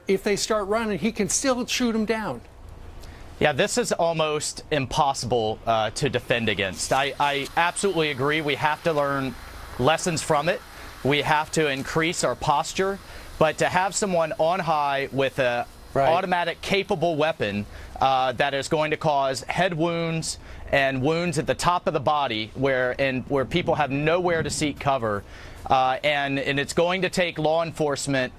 if they start running, he can still shoot them down. Yeah, this is almost impossible to defend against. I absolutely agree. We have to learn lessons from it. We have to increase our posture. But to have someone on high with a automatic capable weapon that is going to cause head wounds and wounds at the top of the body where people have nowhere to seek cover, and it's going to take law enforcement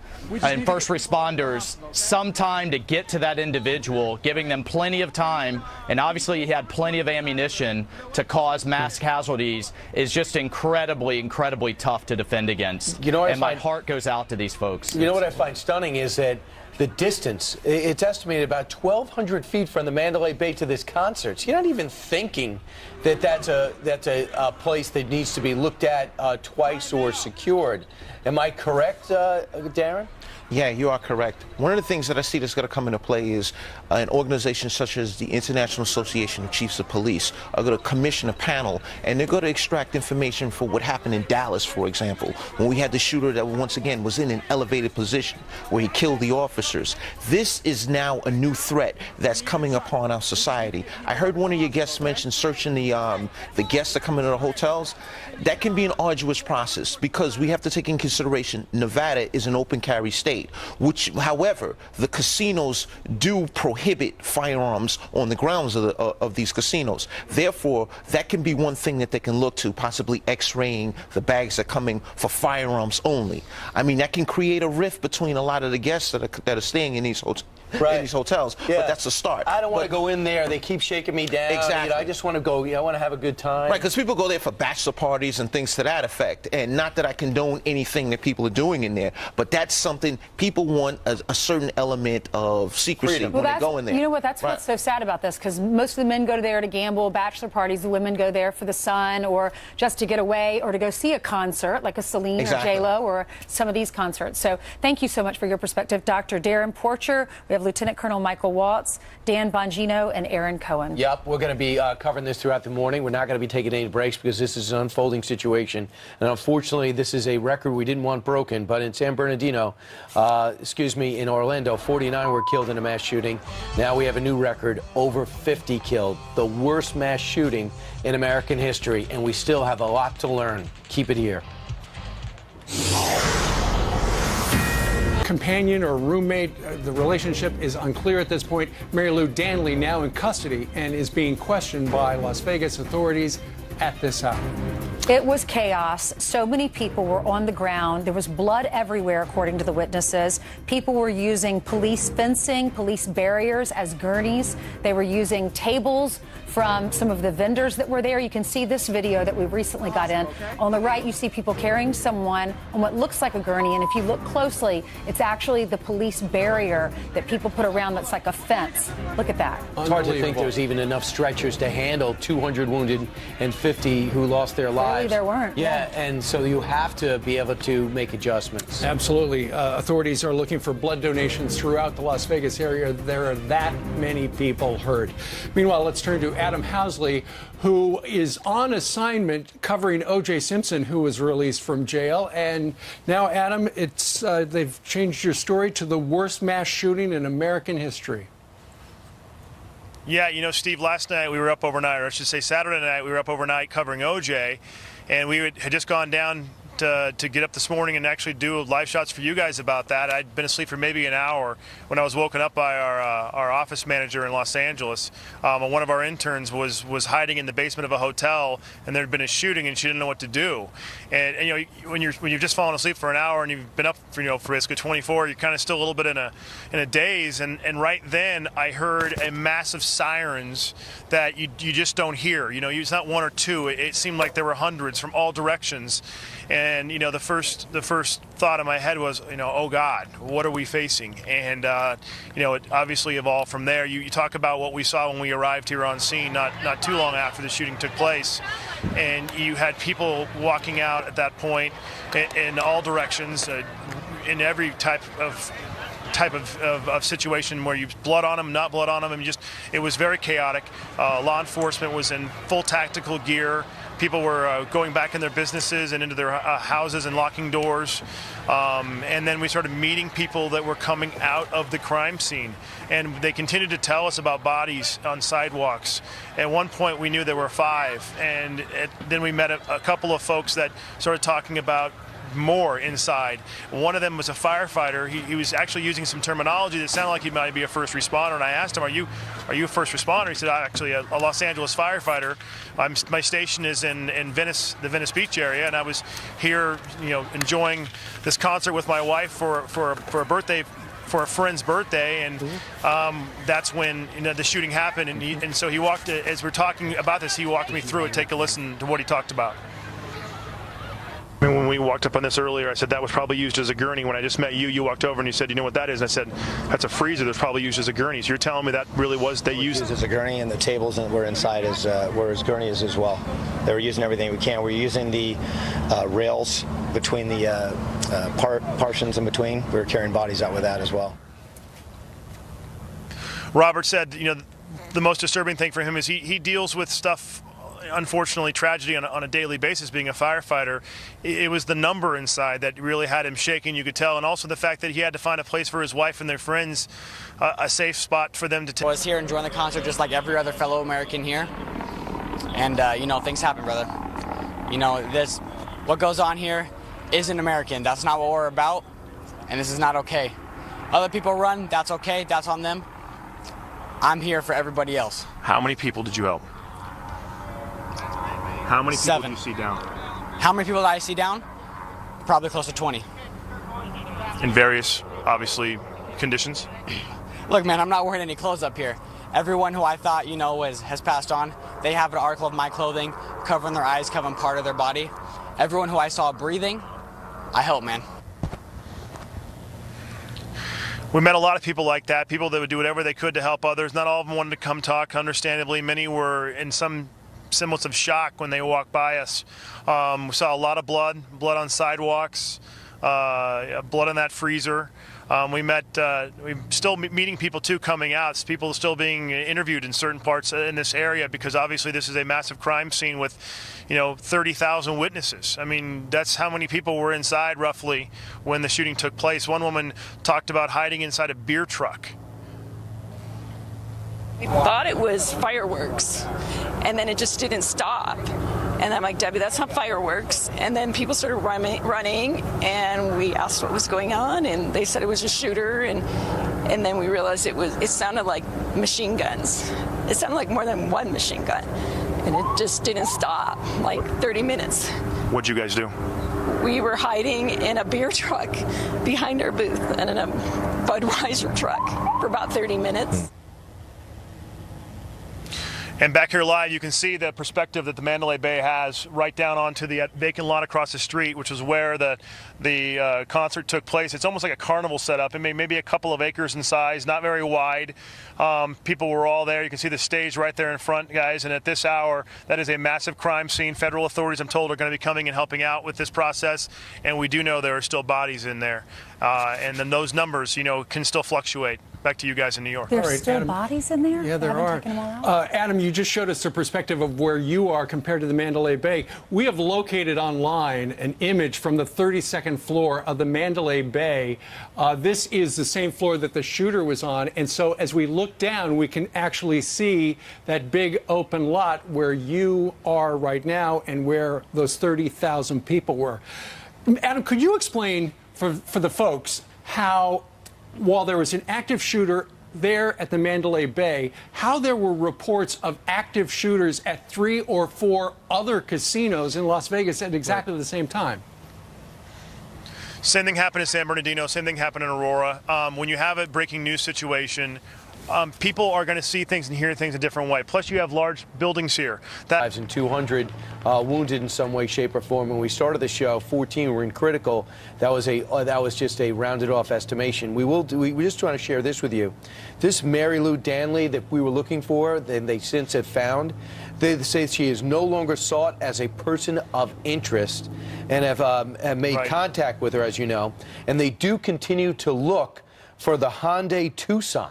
and first responders some time to get to that individual, giving them plenty of time, and obviously he had plenty of ammunition to cause mass casualties, is just incredibly tough to defend against. And my heart goes out to these folks. You know what I find stunning is that the distance, it's estimated about 1,200 feet from the Mandalay Bay to this concert. So you're not even thinking that that's a place that needs to be looked at twice or secured. Am I correct, Darren? Yeah, you are correct. One of the things that I see that's going to come into play is an organization such as the International Association of Chiefs of Police are going to commission a panel, and they're going to extract information for what happened in Dallas, for example, when we had the shooter that once again was in an elevated position where he killed the officers. This is now a new threat that's coming upon our society. I heard one of your guests mention searching the guests that come into the hotels. That can be an arduous process because we have to take in consideration Nevada is an open carry state, which, however, the casinos do prohibit firearms on the grounds of these casinos. Therefore, that can be one thing that they can look to, possibly x-raying the bags that are coming for firearms only. I mean, that can create a rift between a lot of the guests that are staying in these hotels. In these hotels, but that's a start. I don't want to go in there. They keep shaking me down. Exactly. You know, I just want to go. I want to have a good time. Right, because people go there for bachelor parties and things to that effect. And not that I condone anything that people are doing in there, but that's something people want a certain element of secrecy when they go in there. You know what? That's what's so sad about this, because most of the men go there to gamble, bachelor parties. The women go there for the sun or just to get away or to go see a concert like a Celine or J-Lo or some of these concerts. So thank you so much for your perspective, Dr. Darren Porcher. We have Lieutenant Colonel Michael Waltz, Dan Bongino, and Aaron Cohen. Yep, we're going to be covering this throughout the morning. We're not going to be taking any breaks because this is an unfolding situation. And unfortunately, this is a record we didn't want broken. But in San Bernardino, in Orlando, 49 were killed in a mass shooting. Now we have a new record, over 50 killed. The worst mass shooting in American history. And we still have a lot to learn. Keep it here. Companion or roommate, the relationship is unclear at this point. Mary Lou Danley now in custody and is being questioned by Las Vegas authorities at this hour. It was chaos. So many people were on the ground. There was blood everywhere, according to the witnesses. People were using police fencing, police barriers as gurneys. They were using tables from some of the vendors that were there. You can see this video that we recently got in. On the right, you see people carrying someone on what looks like a gurney, and if you look closely, it's actually the police barrier that people put around that's like a fence. Look at that. It's hard to think there's even enough stretchers to handle 200 wounded and 50 who lost their lives. Really, there weren't. Yeah, and so you have to be able to make adjustments. Absolutely. Authorities are looking for blood donations throughout the Las Vegas area. There are that many people hurt. Meanwhile, let's turn to Adam Housley, who is on assignment covering O.J. Simpson, who was released from jail. And now, Adam, they've changed your story to the worst mass shooting in American history. Yeah, you know, Steve, last night we were up overnight, or I should say Saturday night, we were up overnight covering O.J., and we had just gone down to get up this morning and actually do live shots for you guys about that. I'd been asleep for maybe an hour when I was woken up by our office manager in Los Angeles. One of our interns was hiding in the basement of a hotel, and there had been a shooting, and she didn't know what to do. And you know, when you've just fallen asleep for an hour and you've been up for for basically 24, you're kind of still a little bit in a daze. And right then I heard a massive sirens that you just don't hear. You know, it's not one or two. It seemed like there were hundreds from all directions. And you know, the first thought in my head was, you know, oh God, what are we facing? And you know, it obviously evolved from there. You talk about what we saw when we arrived here on scene, not too long after the shooting took place, and you had people walking out at that point in all directions, in every type of situation where you blood on them, not blood on them, and it was very chaotic. Law enforcement was in full tactical gear. People were going back in their businesses and into their houses and locking doors. And then we started meeting people that were coming out of the crime scene. And they continued to tell us about bodies on sidewalks. At one point, we knew there were 5. And then we met a couple of folks that started talking about more inside. One of them was a firefighter. He was actually using some terminology that sounded like he might be a first responder, and I asked him, are you a first responder? He said, I'm actually a Los Angeles firefighter. My station is in Venice, the Venice Beach area, and I was here, enjoying this concert with my wife for a birthday, for a friend's birthday, and that's when the shooting happened. And so he walked, as we're talking about this, he walked me through it. Take a listen to what he talked about. When we walked up on this earlier, I said that was probably used as a gurney. When I just met you, you walked over and you said, you know what that is? And I said, that's a freezer that's probably used as a gurney. So you're telling me that really was, they used it as a gurney, and the tables were inside were as gurneys as well. They were using everything we can. We're using the rails between the partitions in between. We were carrying bodies out with that as well. Robert said, the most disturbing thing for him is he deals with stuff, unfortunately, tragedy on a daily basis. Being a firefighter, it was the number inside that really had him shaking, you could tell, and also the fact that he had to find a place for his wife and their friends, a safe spot for them to I was here enjoying the concert just like every other fellow American here, and things happen, brother. What goes on here isn't American. That's not what we're about, and this is not okay. Other people run, that's okay, that's on them. I'm here for everybody else. How many people did you help? How many people 7. did you see down? How many people did I see down? Probably close to 20. In various, obviously, conditions? Look, man, I'm not wearing any clothes up here. Everyone who I thought, has passed on, they have an article of my clothing covering their eyes, covering part of their body. Everyone who I saw breathing, I helped, man. We met a lot of people like that, people that would do whatever they could to help others. Not all of them wanted to come talk, understandably. Many were in some semblance of shock when they walked by us. We saw a lot of blood on sidewalks, blood in that freezer. We're still meeting people too coming out. People still being interviewed in certain parts in this area, because obviously this is a massive crime scene with 30,000 witnesses. I mean, that's how many people were inside roughly when the shooting took place. One woman talked about hiding inside a beer truck. We thought it was fireworks, and then it just didn't stop. And I'm like, Debbie, that's not fireworks. And then people started running, and we asked what was going on, and they said it was a shooter. And then we realized it sounded like machine guns. It sounded like more than one machine gun, and it just didn't stop, like 30 minutes. What'd you guys do? We were hiding in a beer truck behind our booth and in a Budweiser truck for about 30 minutes. And back here live, you can see the perspective that the Mandalay Bay has right down onto the vacant lot across the street, which is where the concert took place. It's almost like a carnival setup. It maybe a couple of acres in size, not very wide. People were all there. You can see the stage right there in front, guys. And at this hour, that is a massive crime scene. Federal authorities, I'm told, are going to be coming and helping out with this process. And we do know there are still bodies in there. And then those numbers, can still fluctuate. Back to you guys in New York. There's still Adam, bodies in there? Yeah, there are. Adam, you just showed us the perspective of where you are compared to the Mandalay Bay. We have located online an image from the 32nd floor of the Mandalay Bay. This is the same floor that the shooter was on. And so as we look down, we can actually see that big open lot where you are right now and where those 30,000 people were. Adam, could you explain for the folks how, while there was an active shooter there at the Mandalay Bay, how there were reports of active shooters at 3 or 4 other casinos in Las Vegas at exactly the same time? Same thing happened in San Bernardino. Same thing happened in Aurora. When you have a breaking news situation, people are going to see things and hear things a different way. Plus, you have large buildings here. And 200 wounded in some way, shape, or form. When we started the show, 14 were in critical. That was just a rounded off estimation. We're just trying to share this with you. This Mary Lou Danley that we were looking for, then they since have found. They say she is no longer sought as a person of interest, and have made contact with her, as you know. And they do continue to look for the Hyundai Tucson.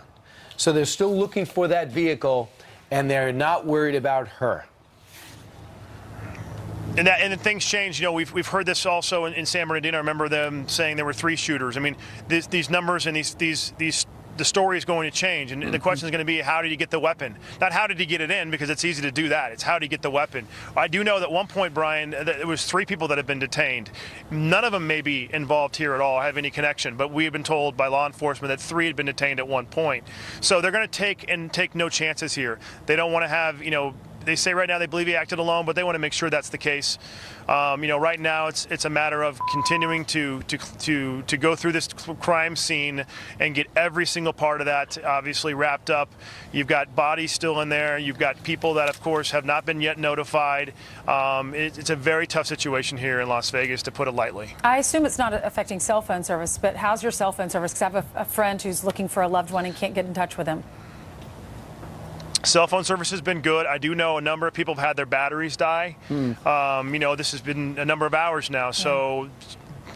So they're still looking for that vehicle, and they're not worried about her. And things change. You know, we've heard this also in San Bernardino. I remember them saying there were 3 shooters. I mean, these numbers and the story is going to change, and the question is going to be, how did he get the weapon? Not how did he get it in, because it's easy to do that. It's how did he get the weapon? I do know that at one point, Brian, there was 3 people that have been detained. None of them may be involved here at all, have any connection, but we have been told by law enforcement that 3 had been detained at one point. So they're going to take no chances here. They don't want to have, you know, they say right now they believe he acted alone, but they want to make sure that's the case. You know, right now it's a matter of continuing to go through this crime scene and get every single part of that obviously wrapped up. You've got bodies still in there. You've got people that, of course, have not been yet notified. It's a very tough situation here in Las Vegas, to put it lightly. I assume it's not affecting cell phone service, but how's your cell phone service? Because I have a friend who's looking for a loved one and can't get in touch with him. Cell phone service has been good. I do know a number of people have had their batteries die. You know, this has been a number of hours now, so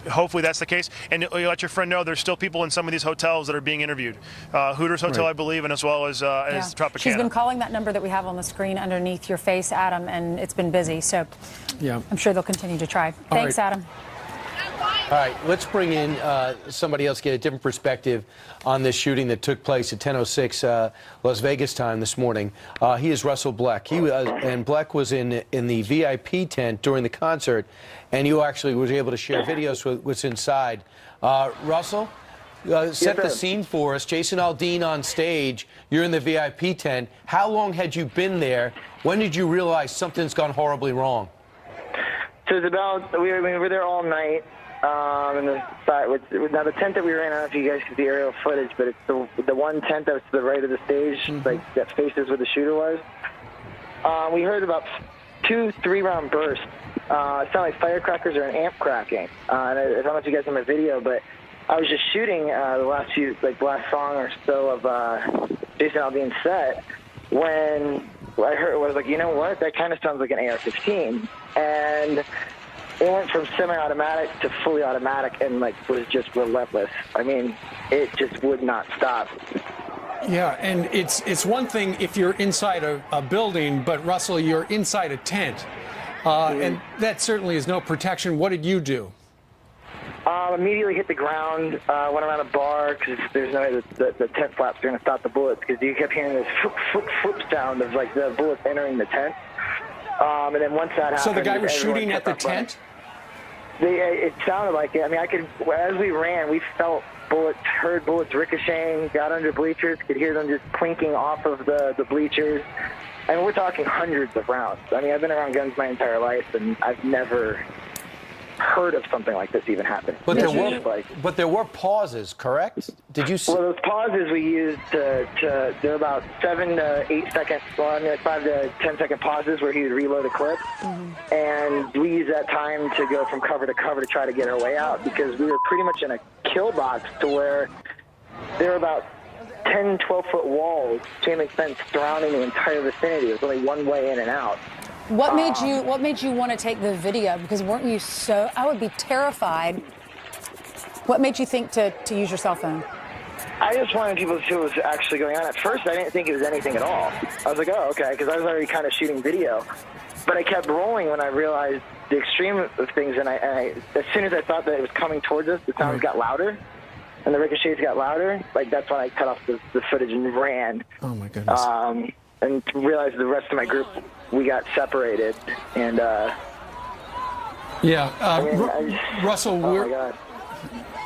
hopefully that's the case. And you let your friend know there's still people in some of these hotels that are being interviewed. Hooters Hotel, I believe, and as well as Tropicana. She's been calling that number that we have on the screen underneath your face, Adam, and it's been busy. So I'm sure they'll continue to try. Thanks, Adam. All right, let's bring in somebody else, get a different perspective on this shooting that took place at 10:06 Las Vegas time this morning. He is Russell Bleck. And Bleck was in the VIP tent during the concert, and you actually was able to share videos with what's inside. Russell, set the scene for us. Jason Aldean on stage. You're in the VIP tent. How long had you been there? When did you realize something's gone horribly wrong? So it's about, we were there all night. And now the tent that we were in, I don't know if you guys can see aerial footage, but it's the one tent that's to the right of the stage, like that faces where the shooter was. We heard about 2-3 round bursts. It sounded like firecrackers or an amp cracking. And I don't know if you guys saw my video, but I was just shooting the last song or so of Jason Aldean's set when I heard, I was like, you know what? That kind of sounds like an AR-15. And it went from semi-automatic to fully automatic and was just relentless. I mean, it just would not stop. Yeah, and it's one thing if you're inside a building, but Russell, you're inside a tent, and that certainly is no protection. What did you do? Immediately hit the ground, went around a bar because there's no way that the tent flaps are going to stop the bullets, because you kept hearing this flip sound of the bullets entering the tent. And then once that happened, so the guy was shooting at the tent? It sounded like it. I mean, as we ran, we felt bullets, heard bullets ricocheting, got under bleachers, could hear them just clinking off of the bleachers. I mean, we're talking hundreds of rounds. I mean, I've been around guns my entire life, and I've never heard of something like this even happen. But there were pauses, correct? Did you see? Well, those pauses we used they're about 7 to 8 seconds, 5 to 10 second pauses where he would reload a clip. And we used that time to go from cover to cover to try to get our way out, because we were pretty much in a kill box to where there were about 10, 12-foot walls, chain link fence surrounding the entire vicinity. There was only one way in and out. What made you want to take the video? Because weren't you so? I would be terrified. What made you think to use your cell phone? I just wanted people to see what was actually going on. At first, I didn't think it was anything at all. I was like, oh, okay, because I was already kind of shooting video. But I kept rolling when I realized the extreme of things, and I as soon as I thought that it was coming towards us, the sounds got louder, and the ricochets got louder. That's when I cut off the footage and ran. Oh, my goodness. And realized the rest of my group, we got separated, and Russell, my God.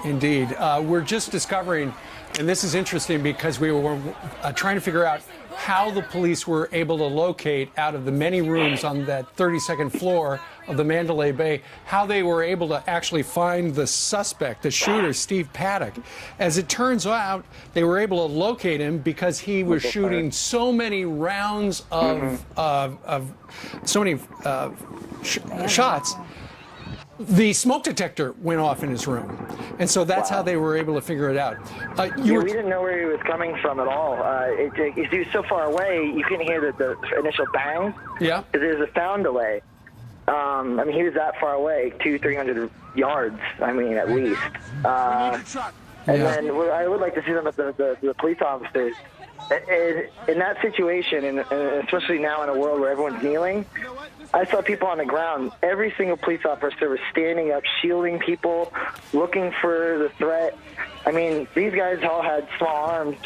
Indeed, we're just discovering, and this is interesting because we were trying to figure out how the police were able to locate out of the many rooms on that 32nd floor of the Mandalay Bay, how they were able to actually find the suspect, the shooter, Steve Paddock. As it turns out, they were able to locate him because he was shooting so many rounds of so many shots. The smoke detector went off in his room, and so that's how they were able to figure it out. We didn't know where he was coming from at all. He was so far away, you couldn't hear the initial bang. Yeah. Because there's a sound delay. I mean, he was that far away, 200-300 yards. I mean, at least. And then I would like to see them at the police officers. In that situation, and especially now in a world where everyone's kneeling, I saw people on the ground. Every single police officer was standing up, shielding people, looking for the threat. I mean, these guys all had small arms,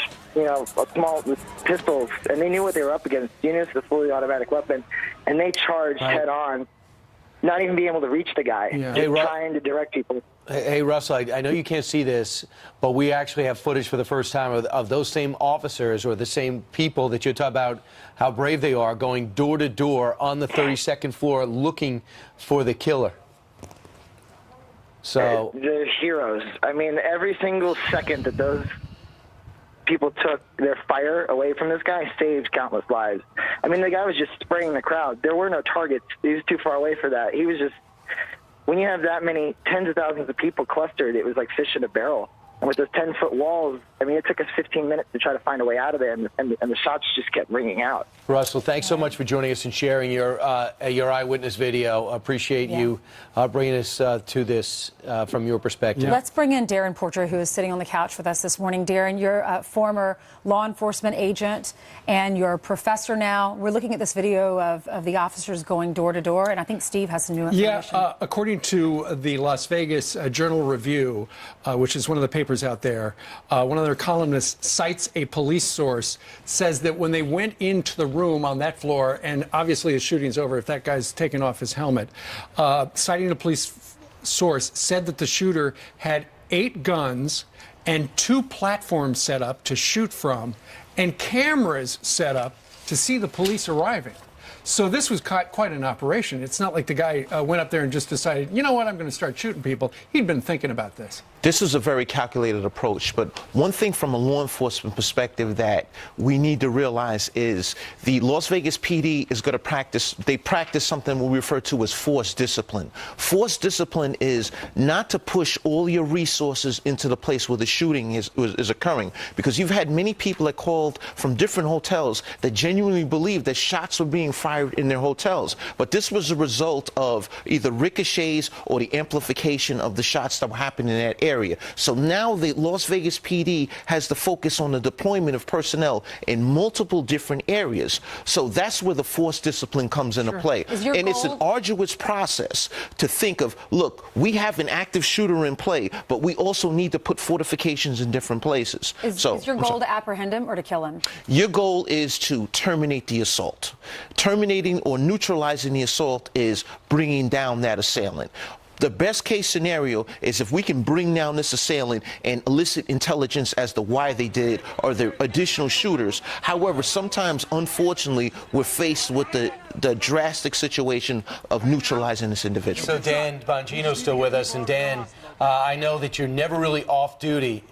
small pistols, and they knew what they were up against. Genius, the fully automatic weapon, and they charged head on, not even being able to reach the guy, just trying to direct people. Hey, Russell, I know you can't see this, but we actually have footage for the first time of those same officers or the same people that you're talking about, how brave they are, going door to door on the 32nd floor looking for the killer. So they're heroes. I mean, every single second that those people took their fire away from this guy saved countless lives. I mean, the guy was just spraying the crowd. There were no targets. He was too far away for that. He was just... When you have that many tens of thousands of people clustered, it was like fish in a barrel. And with those 10-foot walls, I mean, it took us 15 minutes to try to find a way out of there, and the shots just kept ringing out. Russell, thanks so much for joining us and sharing your eyewitness video. Appreciate you bringing us to this from your perspective. Let's bring in Darren Porter, who is sitting on the couch with us this morning. Darren, you're a former law enforcement agent, and you're a professor now. We're looking at this video of the officers going door to door, and I think Steve has some new information. Yeah, according to the Las Vegas Journal-Review, which is one of the papers out there, one of their columnists cites a police source, says that when they went into the room on that floor, and obviously the shooting's over if that guy's taken off his helmet, citing a police source, said that the shooter had 8 guns and 2 platforms set up to shoot from and cameras set up to see the police arriving. So this was quite an operation. It's not like the guy went up there and just decided, you know what, I'm going to start shooting people. He'd been thinking about this. This is a very calculated approach, but one thing from a law enforcement perspective that we need to realize is the Las Vegas PD is going to practice something we refer to as force discipline. Force discipline is not to push all your resources into the place where the shooting is occurring, because you've had many people that called from different hotels that genuinely believe that shots were being fired in their hotels. But this was a result of either ricochets or the amplification of the shots that were happening in that area. So now the Las Vegas PD has to focus on the deployment of personnel in multiple different areas. So that's where the force discipline comes into play. And it's an arduous process to think of, look, we have an active shooter in play, but we also need to put fortifications in different places. Is your goal to apprehend him or to kill him? Your goal is to terminate the assault. Terminating or neutralizing the assault is bringing down that assailant. The best case scenario is if we can bring down this assailant and elicit intelligence as to why they did or the additional shooters. However, sometimes, unfortunately, we're faced with the drastic situation of neutralizing this individual. So Dan Bongino's still with us. And Dan, I know that you're never really off duty.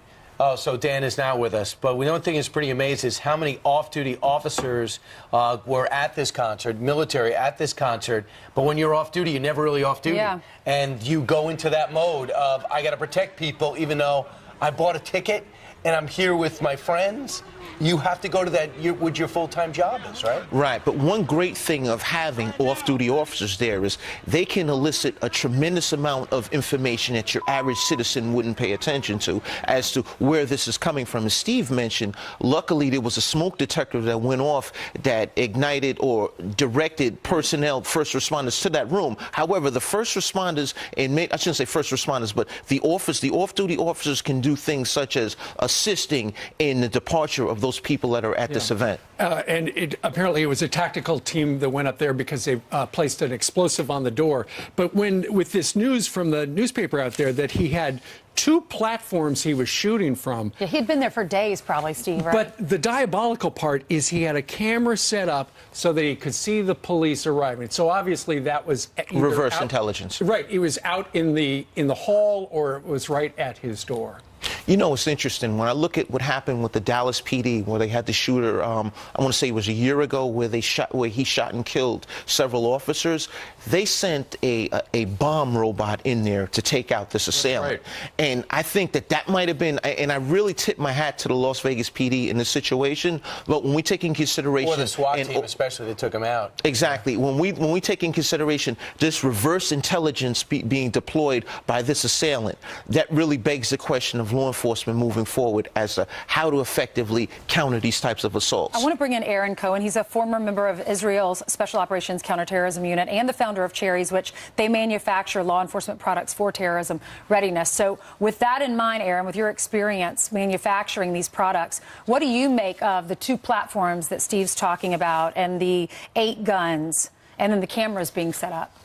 Oh, so Dan is now with us. But one thing that's pretty amazing is how many off-duty officers were at this concert, military at this concert. But when you're off duty, you're never really off duty. Yeah. And you go into that mode of, I got to protect people, even though I bought a ticket and I'm here with my friends. You have to go to that, what your full-time job is, right? Right, but one great thing of having off-duty officers there is they can elicit a tremendous amount of information that your average citizen wouldn't pay attention to as to where this is coming from. As Steve mentioned, luckily there was a smoke detector that went off that ignited or directed personnel, first responders, to that room. However, the first responders, and I shouldn't say first responders, but the off-duty officers can do things such as assisting in the departure of those people that are at this event. And apparently it was a tactical team that went up there because they placed an explosive on the door. But with this news from the newspaper out there that he had 2 platforms he was shooting from. Yeah, he'd been there for days probably, Steve, right? But the diabolical part is he had a camera set up so that he could see the police arriving. So obviously that was reverse intelligence. Right, it was out in the hall or it was right at his door. You know, it's interesting. When I look at what happened with the Dallas PD, where they had the shooter, I want to say it was a year ago, where he shot and killed several officers. They sent a bomb robot in there to take out this assailant. Right. And I think that might have been, and I really tip my hat to the Las Vegas PD in this situation. But when we take in consideration, or the SWAT team, especially, they took him out. Exactly. When we take in consideration this reverse intelligence being deployed by this assailant, that really begs the question of law enforcement moving forward as to how to effectively counter these types of assaults. I want to bring in Aaron Cohen. He's a former member of Israel's Special Operations Counterterrorism Unit and the founder of Cherries, which they manufacture law enforcement products for terrorism readiness. So with that in mind, Aaron, with your experience manufacturing these products, what do you make of the 2 platforms that Steve's talking about and the 8 guns and then the cameras being set up?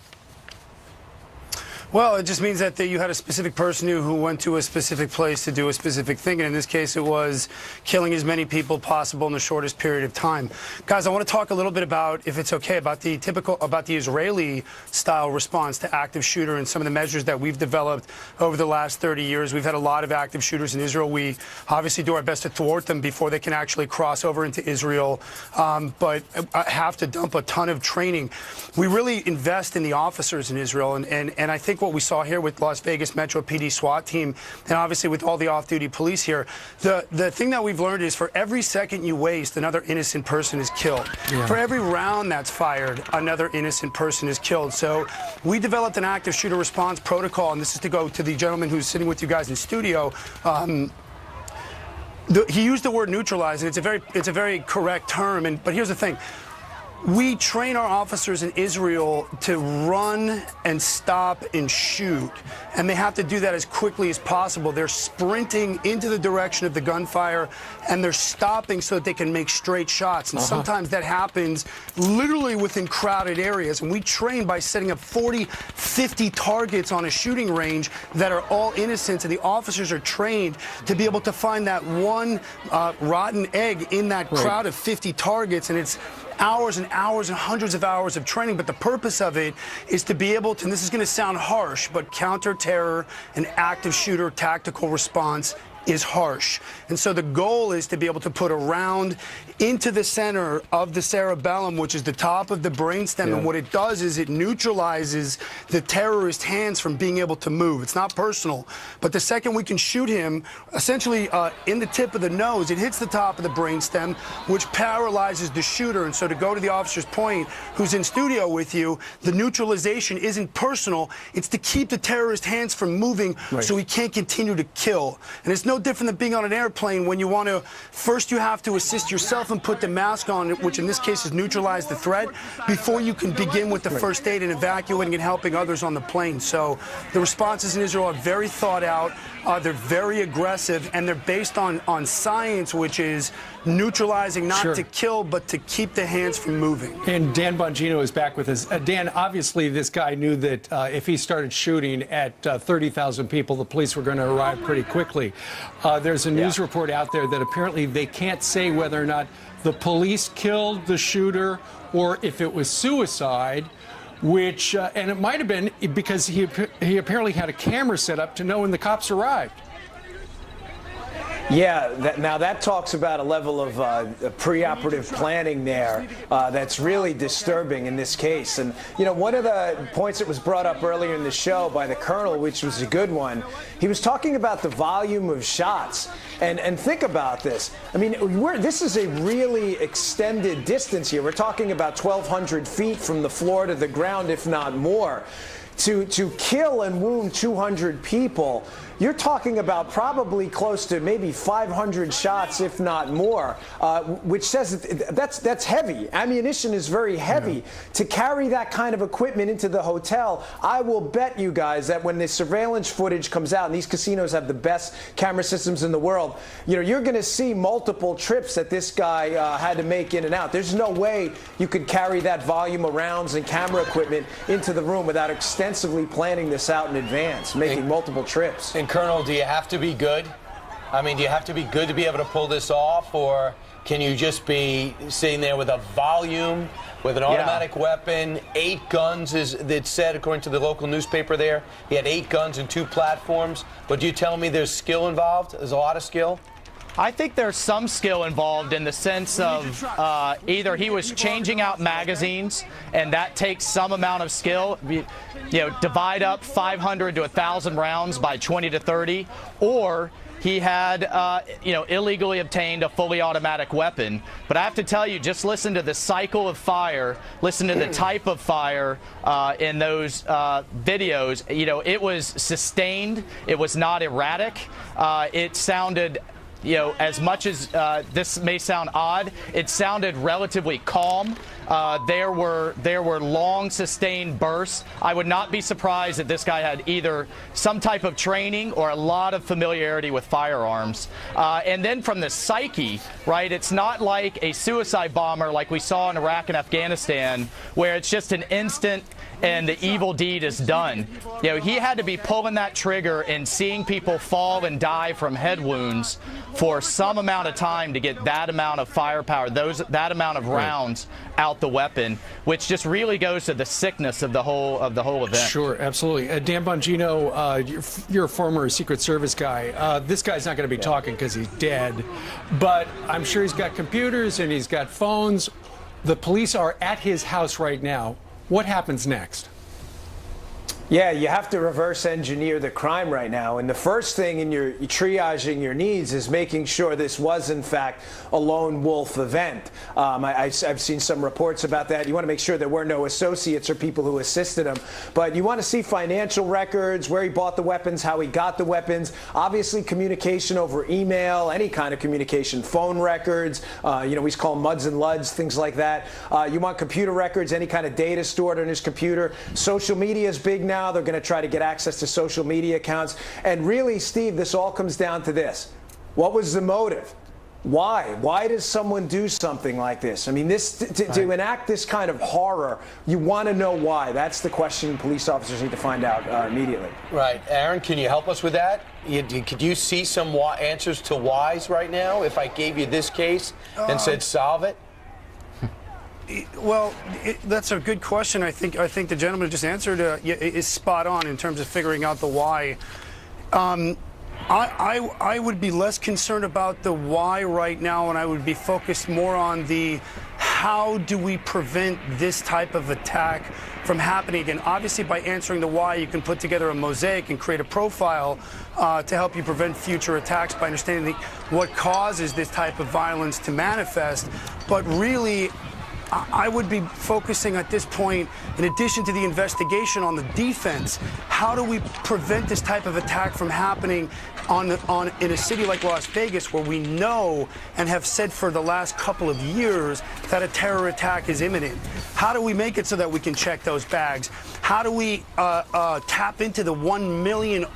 Well, it just means that you had a specific person who went to a specific place to do a specific thing, and in this case it was killing as many people possible in the shortest period of time. Guys, I want to talk a little bit about, if it's okay, about the Israeli-style response to active shooter and some of the measures that we've developed over the last 30 years. We've had a lot of active shooters in Israel. We obviously do our best to thwart them before they can actually cross over into Israel, but have to dump a ton of training. We really invest in the officers in Israel, and I think what we saw here with Las Vegas Metro PD SWAT team, and obviously with all the off-duty police here, the thing that we've learned is for every second you waste, another innocent person is killed. Yeah. For every round that's fired, another innocent person is killed. So we developed an active shooter response protocol, and this is to go to the gentleman who's sitting with you guys in studio. He used the word neutralize, and it's a very correct term. But here's the thing. We train our officers in Israel to run and stop and shoot, and they have to do that as quickly as possible. They're sprinting into the direction of the gunfire, and they're stopping so that they can make straight shots. And sometimes that happens literally within crowded areas. And we train by setting up 40, 50 targets on a shooting range that are all innocents, and the officers are trained to be able to find that one rotten egg in that crowd of 50 targets, and it's hours and hours and hundreds of hours of training, but the purpose of it is to be able to, and this is going to sound harsh, but counter-terror and active shooter tactical response is harsh. And so the goal is to be able to put a round into the center of the cerebellum, which is the top of the brainstem. And what it does is it neutralizes the terrorist hands from being able to move. It's not personal, but the second we can shoot him, essentially in the tip of the nose, it hits the top of the brainstem, which paralyzes the shooter. And so to go to the officer's point, who's in studio with you, the neutralization isn't personal. It's to keep the terrorist hands from moving so he can't continue to kill. And it's no different than being on an airplane when you want to, first you have to assist yourself and put the mask on, which in this case is neutralize the threat, before you can begin with the first aid and evacuating and helping others on the plane. So the responses in Israel are very thought out, they're very aggressive, and they're based on science, which is neutralizing, not to kill, but to keep the hands from moving. And Dan Bongino is back with us. Dan, obviously this guy knew that if he started shooting at 30,000 people, the police were going to arrive pretty quickly. There's a news report out there that apparently they can't say whether or not the police killed the shooter or if it was suicide, which, and it might have been because he apparently had a camera set up to know when the cops arrived. Yeah, now that talks about a level of preoperative planning there that's really disturbing in this case. And, you know, one of the points that was brought up earlier in the show by the colonel, which was a good one, he was talking about the volume of shots. And think about this. I mean, this is a really extended distance here. We're talking about 1,200 feet from the floor to the ground, if not more. To kill and wound 200 people, you're talking about probably close to maybe 500 shots, if not more, which says that's heavy. Ammunition is very heavy. To carry that kind of equipment into the hotel, I will bet you guys that when the surveillance footage comes out, and these casinos have the best camera systems in the world, you know, you're going to see multiple trips that this guy had to make in and out. There's no way you could carry that volume of rounds and camera equipment into the room without extensively planning this out in advance, making multiple trips. And Colonel, do you have to be good? I mean, do you have to be good to be able to pull this off, or can you just be sitting there with a volume, with an automatic weapon, 8 guns, it said, according to the local newspaper there? He had 8 guns and 2 platforms. But do you tell me there's skill involved? There's a lot of skill? I think there's some skill involved in the sense of either he was changing out magazines, and that takes some amount of skill. You know, divide up 500 to 1,000 rounds by 20 to 30, or he had, illegally obtained a fully automatic weapon. But I have to tell you, just listen to the cycle of fire, listen to the type of fire in those videos. It was sustained. It was not erratic. It sounded, as much as this may sound odd, it sounded relatively calm. There were long, sustained bursts. I would not be surprised if this guy had either some type of training or a lot of familiarity with firearms. And then from the psyche, right, it's not like a suicide bomber like we saw in Iraq and Afghanistan, where it's just an instant and the evil deed is done. He had to be pulling that trigger and seeing people fall and die from head wounds for some amount of time to get that amount of firepower, that amount of rounds out the weapon, which just really goes to the sickness of the whole event. Sure, absolutely. Dan Bongino, you're a former Secret Service guy. This guy's not going to be talking because he's dead, but I'm sure he's got computers and he's got phones. The police are at his house right now. What happens next? Yeah, you have to reverse engineer the crime right now. And the first thing in your triaging your needs is making sure this was, in fact, a lone wolf event. I've seen some reports about that. You want to make sure there were no associates or people who assisted him. But you want to see financial records, where he bought the weapons, how he got the weapons, obviously communication over email, any kind of communication, phone records, we call them MUDs and LUDs, things like that. You want computer records, any kind of data stored on his computer. Social media is big now. They're going to try to get access to social media accounts. And really, Steve, this all comes down to this. What was the motive? Why? Why does someone do something like this? I mean, to enact this kind of horror, you want to know why. That's the question police officers need to find out immediately. Right. Aaron, can you help us with that? Could you see some answers to whys right now if I gave you this case and said solve it? Well, that's a good question. I think the gentleman just answered is spot on in terms of figuring out the why. I would be less concerned about the why right now, and I would be focused more on the how do we prevent this type of attack from happening again. Obviously, by answering the why, you can put together a mosaic and create a profile to help you prevent future attacks by understanding what causes this type of violence to manifest. But really, I would be focusing at this point, in addition to the investigation, on the defense. How do we prevent this type of attack from happening in a city like Las Vegas, where we know and have said for the last couple of years that a terror attack is imminent? How do we make it so that we can check those bags? How do we tap into the 1 million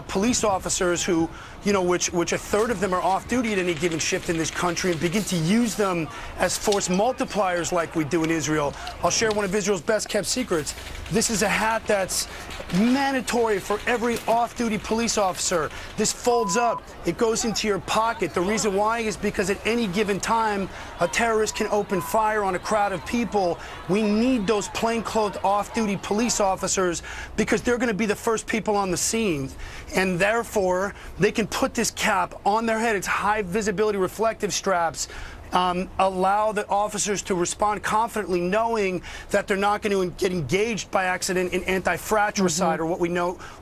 police officers who, which a third of them are off duty at any given shift in this country, and begin to use them as force multipliers like we do in Israel? I'll share one of Israel's best kept secrets. This is a hat that's mandatory for every off-duty police officer. This folds up. It goes into your pocket. The reason why is because at any given time, a terrorist can open fire on a crowd of people. We need those plainclothes off-duty police officers because they're going to be the first people on the scene. And therefore, they can put this cap on their head. It's high visibility reflective straps. Allow the officers to respond confidently, knowing that they're not going to get engaged by accident in anti-fratricide, or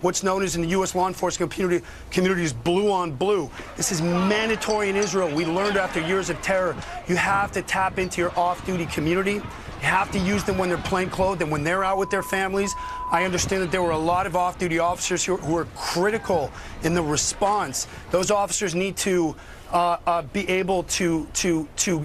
what's known as in the U.S. law enforcement community is blue on blue. This is mandatory in Israel. We learned after years of terror, you have to tap into your off-duty community. You have to use them when they're plainclothed and when they're out with their families. I understand that there were a lot of off-duty officers who were critical in the response. Those officers need to be able to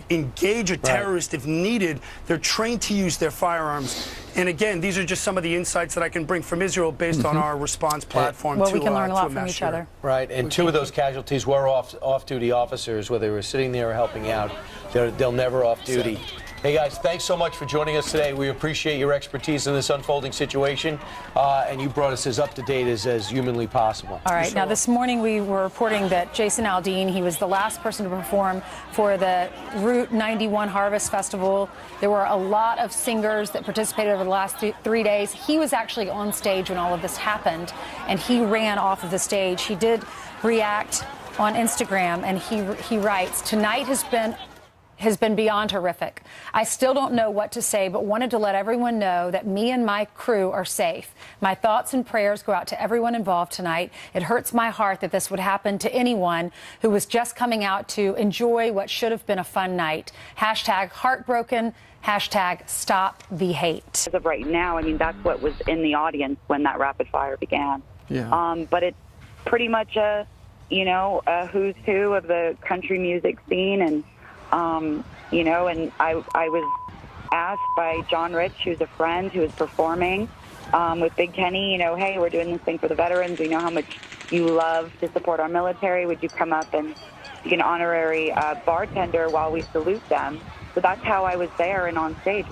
engage a terrorist if needed. They're trained to use their firearms. And again, these are just some of the insights that I can bring from Israel based on our response platform. Well, we can learn a lot from each other. Right, and two of those casualties were off-duty officers, whether they were sitting there or helping out. They'll never off-duty. Hey guys, thanks so much for joining us today. We appreciate your expertise in this unfolding situation, and you brought us as up to date as humanly possible. All right, now this morning we were reporting that Jason Aldean, he was the last person to perform for the Route 91 Harvest Festival. There were a lot of singers that participated over the last 3 days. He was actually on stage when all of this happened, and he ran off of the stage. He did react on Instagram, and he writes, "Tonight has been has been beyond horrific. I still don't know what to say, but wanted to let everyone know that me and my crew are safe. My thoughts and prayers go out to everyone involved tonight. It hurts my heart that this would happen to anyone who was just coming out to enjoy what should have been a fun night. Hashtag heartbroken. Hashtag stop the hate. As of right now, I mean, that's what was in the audience when that rapid fire began. Yeah. But it's pretty much a who's who of the country music scene. And, and I was asked by John Rich, who's a friend who is performing with Big Kenny, hey, we're doing this thing for the veterans. We know how much you love to support our military. Would you come up and be an honorary bartender while we salute them? So that's how I was there and on stage.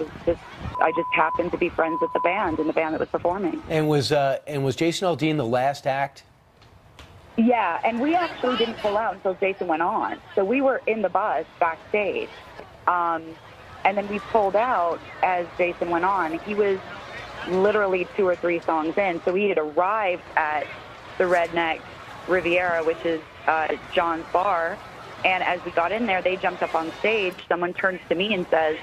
I just happened to be friends with the band and the band that was performing. And was Jason Aldean the last act? Yeah, and we actually didn't pull out until Jason went on. So we were in the bus backstage. And then we pulled out as Jason went on. He was literally 2 or 3 songs in. So we had arrived at the Redneck Riviera, which is John's bar. And as we got in there, they jumped up on stage. Someone turns to me and says,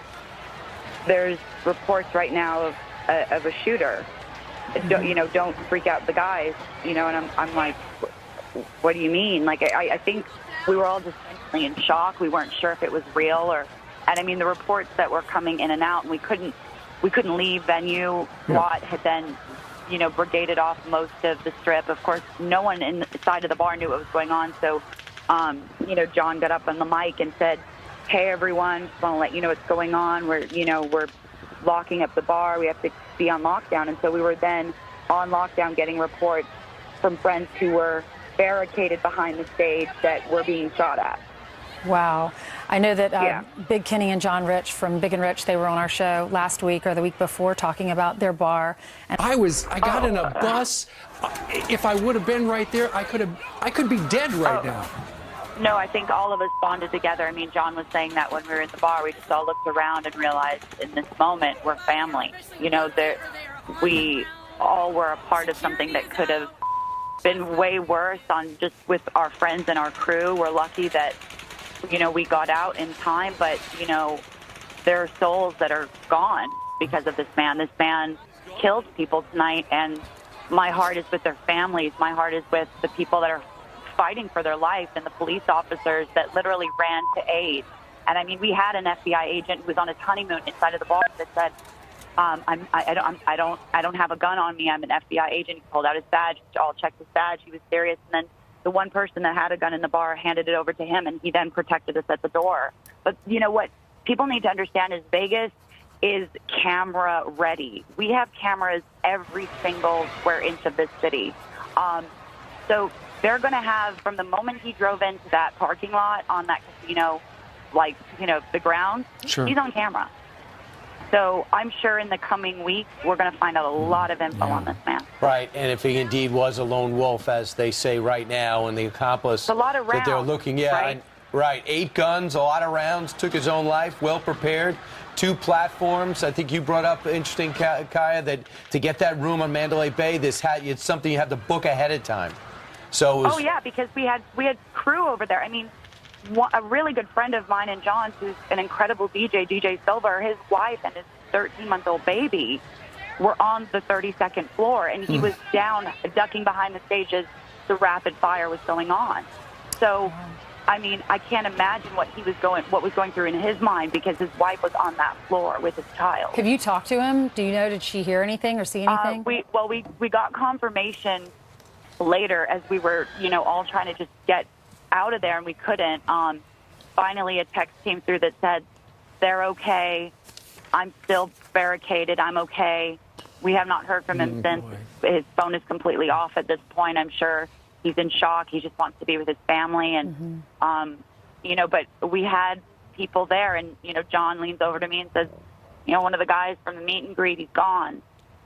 there's reports right now of a shooter. Don't freak out the guys. And I'm like, what do you mean? Like, I think we were all just in shock. We weren't sure if it was real and I mean, the reports that were coming in and out, and we couldn't leave venue. SWAT had then, brigaded off most of the strip. Of course, no one inside of the bar knew what was going on. So, John got up on the mic and said, hey, everyone, just want to let you know what's going on. We're locking up the bar. We have to be on lockdown. And so we were then on lockdown getting reports from friends who were barricaded behind the stage that were being shot at. Wow. I know that Big Kenny and John Rich from Big and Rich, they were on our show last week or the week before talking about their bar. And I got in a bus. If I would have been right there, I could be dead right now. No, I think all of us bonded together. I mean, John was saying that when we were in the bar, we just all looked around and realized in this moment we're family. We all were a part of something that could have been way worse on just with our friends and our crew. We're lucky that, we got out in time, but, there are souls that are gone because of this man. This man killed people tonight, and my heart is with their families. My heart is with the people that are fighting for their life and the police officers that literally ran to aid. And I mean, we had an FBI agent who was on his honeymoon inside of the bar that said, I don't have a gun on me. I'm an FBI agent. He pulled out his badge. All checked his badge. He was serious. And then the one person that had a gun in the bar handed it over to him, and he then protected us at the door. But what people need to understand is Vegas is camera ready. We have cameras every single square inch of this city. So they're going to have, from the moment he drove into that parking lot on that casino, the grounds, sure, he's on camera. So I'm sure in the coming weeks, we're going to find out a lot of info on this man. Right, and if he indeed was a lone wolf, as they say right now, and the accomplice a lot of rounds, that they're looking, right, 8 guns, a lot of rounds, took his own life, well prepared. 2 platforms. I think you brought up interesting, Kaya, that to get that room on Mandalay Bay, it's something you have to book ahead of time. So because we had crew over there. I mean, a really good friend of mine and John's, who's an incredible DJ Silver, his wife and his 13-month-old baby were on the 32nd floor, and he was down, ducking behind the stage as the rapid fire was going on. So, I mean, I can't imagine what was going through in his mind, because his wife was on that floor with his child. Have you talked to him? Do you know, did she hear anything or see anything? We got confirmation later as we were, all trying to just get out of there, and we couldn't. Finally, a text came through that said, they're okay. I'm still barricaded. I'm okay. We have not heard from him since. His phone is completely off at this point. I'm sure he's in shock. He just wants to be with his family. And, but we had people there, and, John leans over to me and says, one of the guys from the meet and greet, he's gone.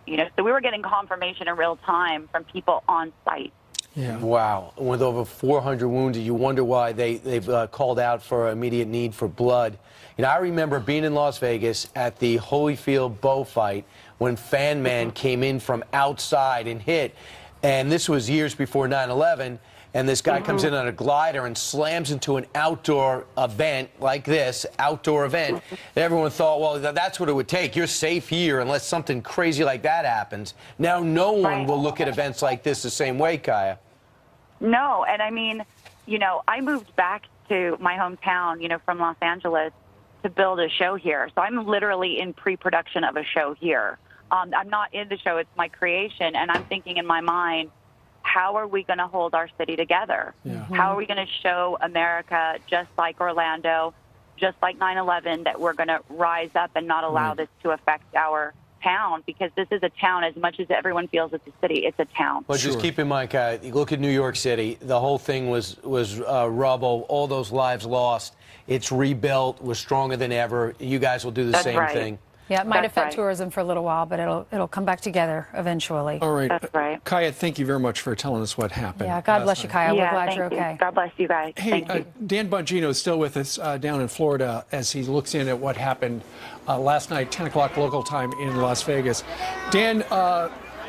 So we were getting confirmation in real time from people on site. Yeah. Wow. With over 400 wounded, you wonder why they've called out for immediate need for blood. I remember being in Las Vegas at the Holyfield Bow fight when Fan Man came in from outside and hit. And this was years before 9/11. and this guy comes in on a glider and slams into an outdoor event like this, and everyone thought, well, that's what it would take. You're safe here unless something crazy like that happens. Now no one will look at events like this the same way, Kaya. No, and I mean, you know, I moved back to my hometown, you know, from Los Angeles to build a show here. So I'm literally in pre-production of a show here. I'm not in the show, it's my creation, and I'm thinking in my mind, how are we going to hold our city together? Yeah. How are we going to show America, just like Orlando, just like 9/11, that we're going to rise up and not allow this to affect our town? Because this is a town, as much as everyone feels it's a city, it's a town. Well, just keep in mind, Kaya, you look at New York City, the whole thing was rubble, all those lives lost. It's rebuilt, we're stronger than ever. You guys will do the same thing. Yeah, it might affect tourism for a little while, but it'll come back together eventually. All right. That's right. Kaya, thank you very much for telling us what happened. Yeah, God bless you, Kaya. We're glad you're thank you. okay. God bless you guys. Hey, Thank you. Dan Bongino is still with us down in Florida as he looks in at what happened last night, 10 o'clock local time in Las Vegas. Dan,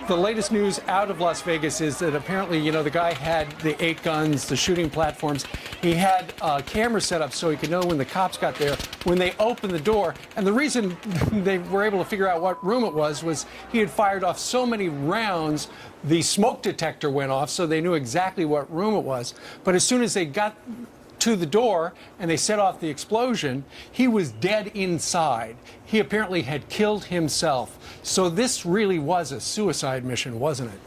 the latest news out of Las Vegas is that apparently, you know, the guy had the 8 guns, the shooting platforms. He had a camera set up so he could know when the cops got there, when they opened the door. And the reason they were able to figure out what room it was he had fired off so many rounds, the smoke detector went off, so they knew exactly what room it was. But as soon as they got to the door and they set off the explosion, he was dead inside. He apparently had killed himself. So this really was a suicide mission, wasn't it?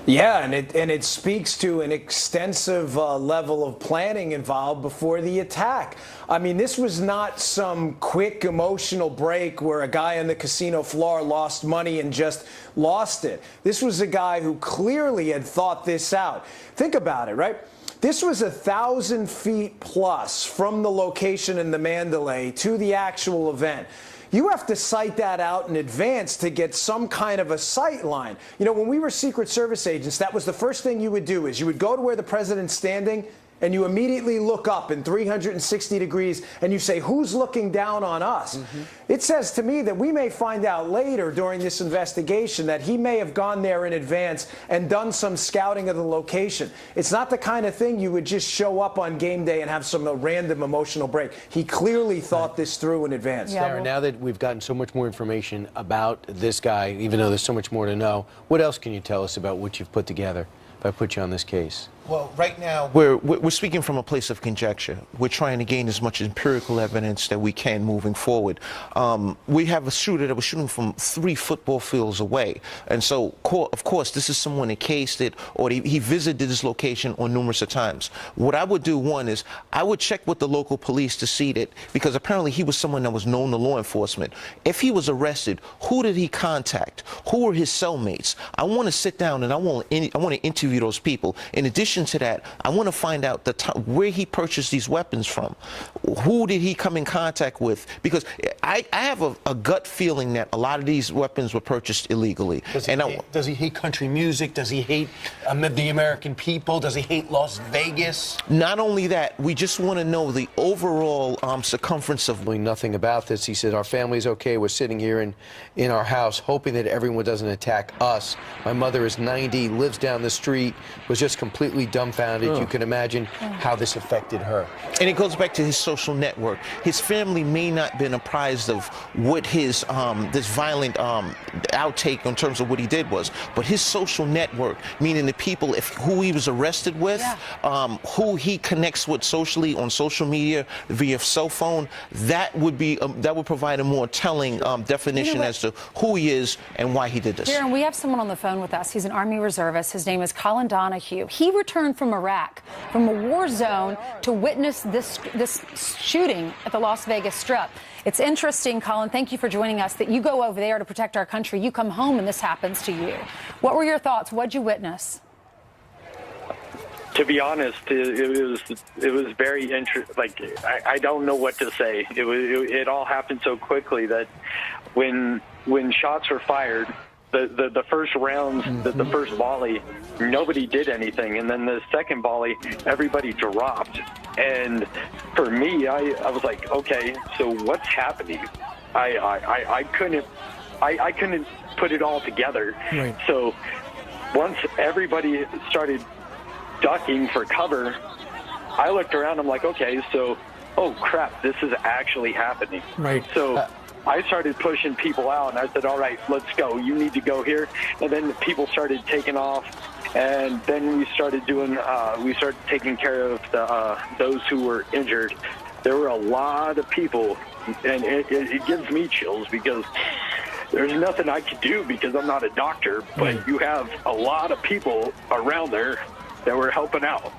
Yeah, and it speaks to an extensive level of planning involved before the attack. I mean, this was not some quick emotional break where a guy on the casino floor lost money and just lost it. This was a guy who clearly had thought this out. Think about it, right? This was 1,000 feet plus from the location in the Mandalay to the actual event. You have to site that out in advance to get some kind of a sight line. You know, when we were Secret Service agents, that was the first thing you would do is you would go to where the president's standing and you immediately look up in 360 degrees and you say, who's looking down on us? It says to me that we may find out later during this investigation that he may have gone there in advance and done some scouting of the location. It's not the kind of thing you would just show up on game day and have some random emotional break. He clearly thought this through in advance. Yeah, Darren, now that we've gotten so much more information about this guy, even though there's so much more to know, what else can you tell us about what you've put together if I put you on this case? Well, right now, we're speaking from a place of conjecture. We're trying to gain as much empirical evidence that we can moving forward. We have a shooter that was shooting from 3 football fields away. And so, of course, this is someone that cased it, or he visited this location on numerous of times. What I would do, one, is I would check with the local police to see that, because apparently he was someone that was known to law enforcement. If he was arrested, who did he contact? Who were his cellmates? I want to sit down and I want to interview those people. In addition to that, I want to find out where he purchased these weapons from. Who did he come in contact with? Because I have a gut feeling that a lot of these weapons were purchased illegally. Does he hate country music? Does he hate the American people? Does he hate Las Vegas? Not only that, we just want to know the overall circumference of... Nothing about this. He said, our family's okay. We're sitting here in our house hoping that everyone doesn't attack us. My mother is 90, lives down the street, was just completely dumbfounded. You can imagine how this affected her. And it goes back to his social network. His family may not have been apprised of what his this violent outtake in terms of what he did was, but his social network, meaning the people who he was arrested with, who he connects with socially on social media via cell phone, that would provide a more telling definition as to who he is and why he did this. Darren, we have someone on the phone with us. He's an Army reservist. His name is Colin Donahue. He returned from Iraq, from a war zone, to witness this shooting at the Las Vegas Strip. It's interesting, Colin, thank you for joining us, that you go over there to protect our country. You come home and this happens to you. What were your thoughts? What'd you witness? To be honest, it was very interesting. Like, I don't know what to say. It all happened so quickly that when shots were fired, the first rounds, the first volley, nobody did anything, and then the second volley, everybody dropped. And for me, I was like, okay, so what's happening? I couldn't put it all together. Right. So once everybody started ducking for cover, I looked around. I'm like, okay, so, oh crap, this is actually happening. Right. So I started pushing people out, and I said, all right, let's go. You need to go here. And then people started taking off, and then we started doing, we started taking care of those who were injured. There were a lot of people, and it gives me chills because there's nothing I could do because I'm not a doctor, but you have a lot of people around there that were helping out.